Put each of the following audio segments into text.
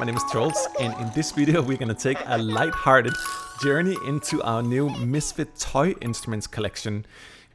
name is Charles, and in this video we're going to take a light-hearted journey into our new Misfit Toy Instruments collection.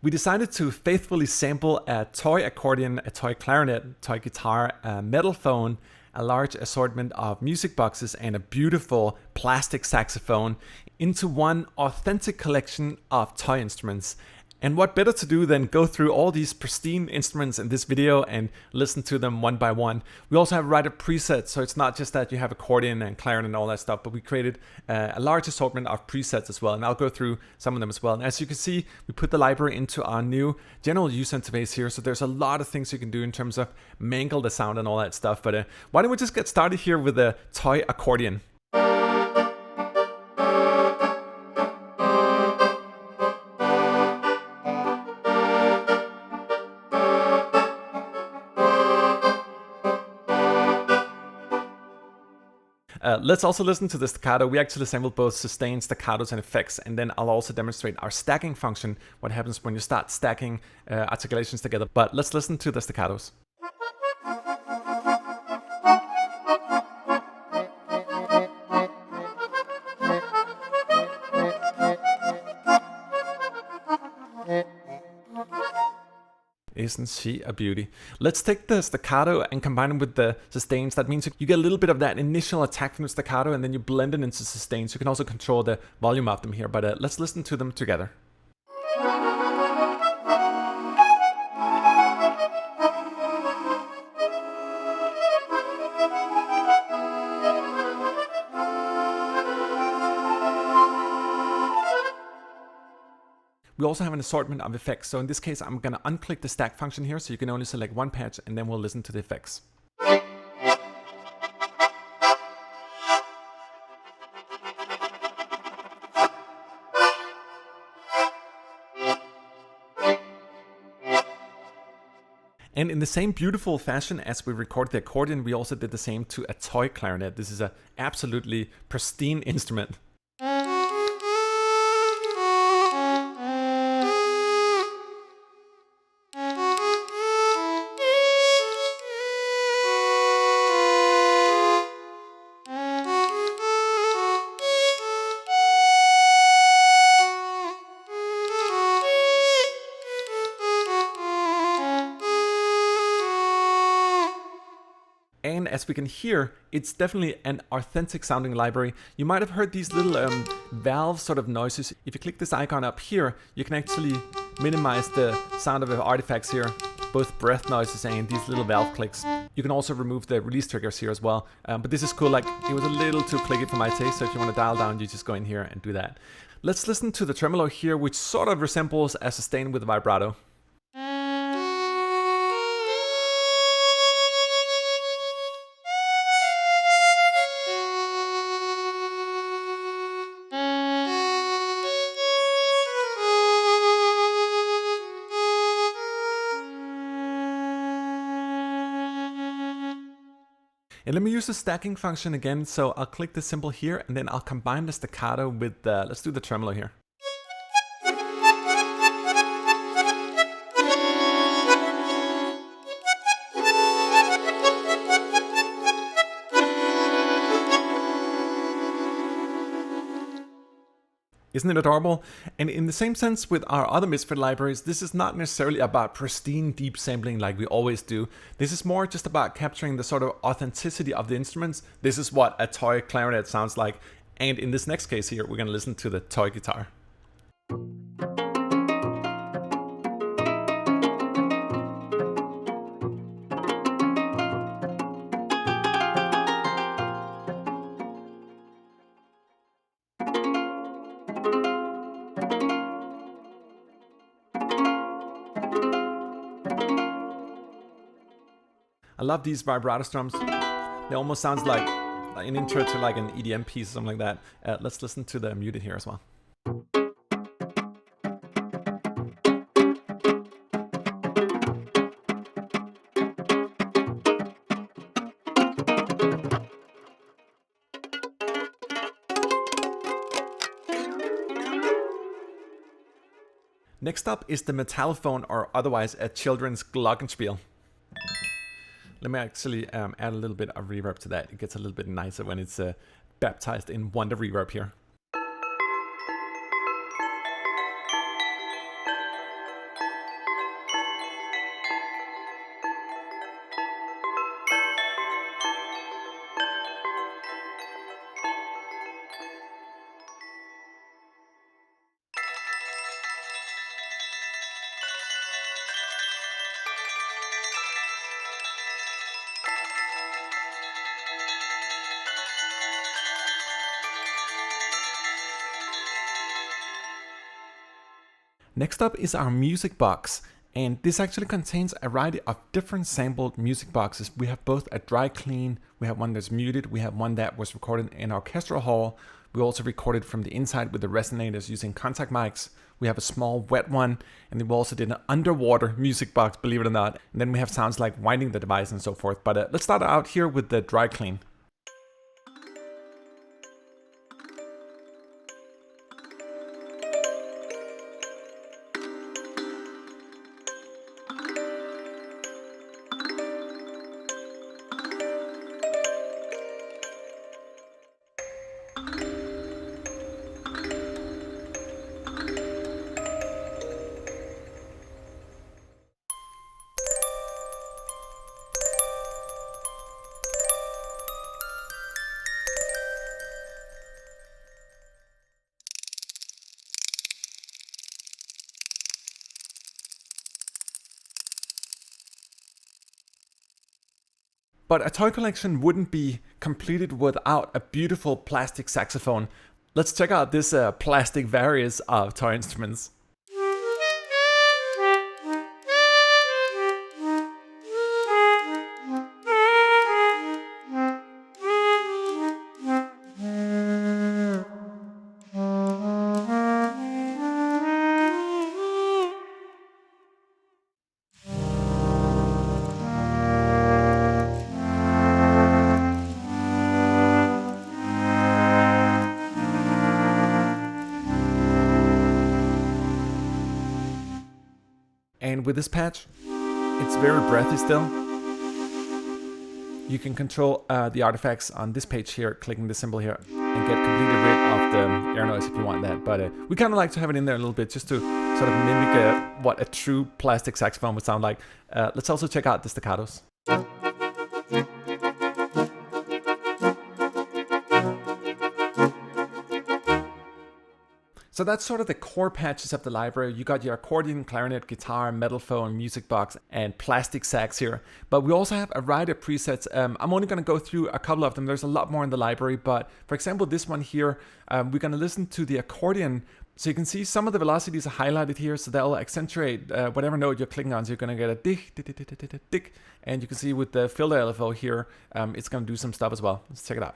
We decided to faithfully sample a toy accordion, a toy clarinet, toy guitar, a Metallophone, a large assortment of music boxes, and a beautiful plastic saxophone into one authentic collection of toy instruments. And what better to do than go through all these pristine instruments in this video and listen to them one by one. We also have writer presets, so it's not just that you have accordion and clarinet and all that stuff, but we created a large assortment of presets as well, and I'll go through some of them as well. And as you can see, we put the library into our new general use interface here, so there's a lot of things you can do in terms of mangle the sound and all that stuff. But why don't we just get started here with the toy accordion. Let's also listen to the staccato. We actually assembled both sustains, staccatos, and effects, and then I'll also demonstrate our stacking function, what happens when you start stacking articulations together. But let's listen to the staccatos. Isn't she a beauty? Let's take the staccato and combine it with the sustains. That means you get a little bit of that initial attack from the staccato and then you blend it into sustains. You can also control the volume of them here, but let's listen to them together. We also have an assortment of effects. So in this case, I'm going to unclick the stack function here, so you can only select one patch, and then we'll listen to the effects. And in the same beautiful fashion as we recorded the accordion, we also did the same to a toy clarinet. This is an absolutely pristine instrument. And as we can hear, it's definitely an authentic sounding library. You might have heard these little valve sort of noises. If you click this icon up here, you can actually minimize the sound of the artifacts here, both breath noises and these little valve clicks. You can also remove the release triggers here as well. But this is cool, like it was a little too clicky for my taste, so if you want to dial down, you just go in here and do that. Let's listen to the tremolo here, which sort of resembles a sustain with vibrato. And let me use the stacking function again, so I'll click the symbol here and then I'll combine the staccato with the, let's do the tremolo here. Isn't it adorable? And in the same sense with our other Misfit libraries, this is not necessarily about pristine deep sampling like we always do. This is more just about capturing the sort of authenticity of the instruments. This is what a toy clarinet sounds like. And in this next case here, we're going to listen to the toy guitar. I love these vibrato strums. They almost sounds like an intro to like an EDM piece or something like that. Let's listen to the muted here as well. Next up is the Metallophone, or otherwise a children's Glockenspiel. Let me actually add a little bit of reverb to that. It gets a little bit nicer when it's baptized in Wonder Reverb here. Next up is our music box, and this actually contains a variety of different sampled music boxes. We have both a dry clean, we have one that's muted, we have one that was recorded in our orchestral hall. We also recorded from the inside with the resonators using contact mics. We have a small wet one, and then we also did an underwater music box, believe it or not. And then we have sounds like winding the device and so forth. But let's start out here with the dry clean. But a toy collection wouldn't be completed without a beautiful plastic saxophone. Let's check out this plastic various of toy instruments. And with this patch, it's very breathy still. You can control the artifacts on this page here, clicking the symbol here, and get completely rid of the air noise if you want that. But we kind of like to have it in there a little bit just to sort of mimic what a true plastic saxophone would sound like. Let's also check out the staccatos. So that's sort of the core patches of the library. You got your accordion, clarinet, guitar, Metallophone, music box, and plastic sax here. But we also have a variety of presets. I'm only going to go through a couple of them. There's a lot more in the library, but for example, this one here, we're going to listen to the accordion. So you can see some of the velocities are highlighted here, so they'll accentuate whatever note you're clicking on. So you're going to get a dick, dick, dick, dick, dick, dick. And you can see with the filter LFO here, it's going to do some stuff as well. Let's check it out.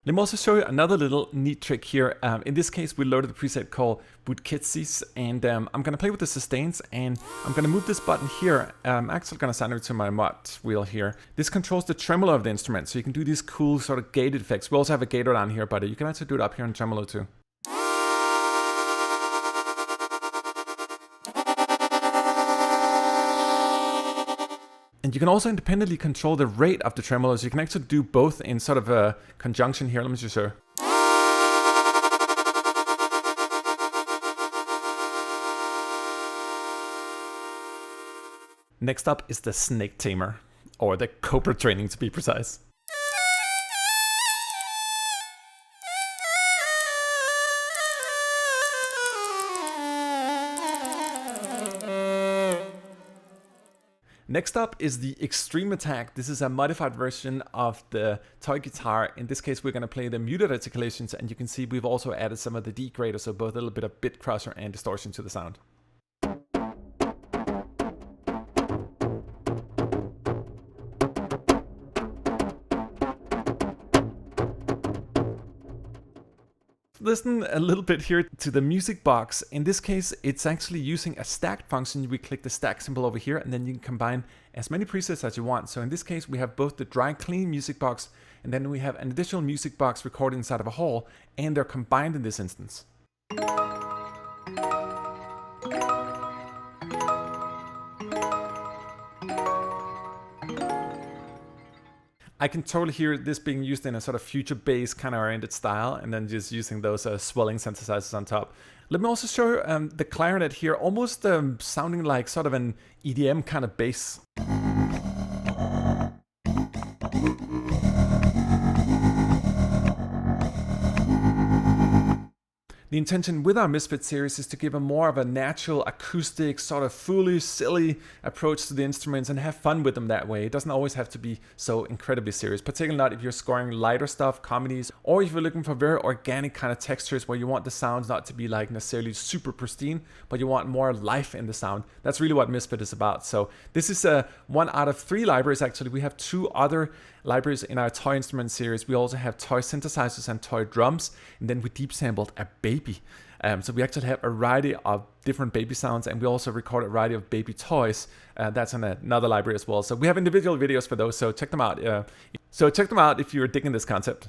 Let me also show you another little neat trick here. In this case, we loaded a preset called quirkiness, and I'm going to play with the sustains, and I'm going to move this button here. I'm actually going to assign it to my mod wheel here. This controls the tremolo of the instrument, so you can do these cool sort of gated effects. We also have a gator down here, but you can actually do it up here in tremolo too. And you can also independently control the rate of the tremolo, so you can actually do both in sort of a conjunction here. Let me just show. Next up is the snake tamer, or the cobra training to be precise. Next up is the Extreme Attack. This is a modified version of the toy guitar. In this case, we're going to play the muted articulations, and you can see we've also added some of the degrader, so both a little bit of bit crosser and distortion to the sound. Listen a little bit here to the music box. In this case, it's actually using a stacked function. We click the stack symbol over here, and then you can combine as many presets as you want. So in this case, we have both the dry clean music box and then we have an additional music box recorded inside of a hall, and they're combined in this instance. I can totally hear this being used in a sort of future bass kind of oriented style, and then just using those swelling synthesizers on top. Let me also show the clarinet here, almost sounding like sort of an EDM kind of bass. The intention with our Misfit series is to give a more of a natural, acoustic, sort of foolish, silly approach to the instruments and have fun with them that way. It doesn't always have to be so incredibly serious, particularly not if you're scoring lighter stuff, comedies, or if you're looking for very organic kind of textures where you want the sounds not to be like necessarily super pristine, but you want more life in the sound. That's really what Misfit is about. So this is one out of 3 libraries actually. We have 2 other libraries in our toy instrument series. We also have toy synthesizers and toy drums, and then we deep sampled a baby. So we actually have a variety of different baby sounds, and we also record a variety of baby toys. That's in another library as well. So we have individual videos for those, so check them out. If you're digging this concept.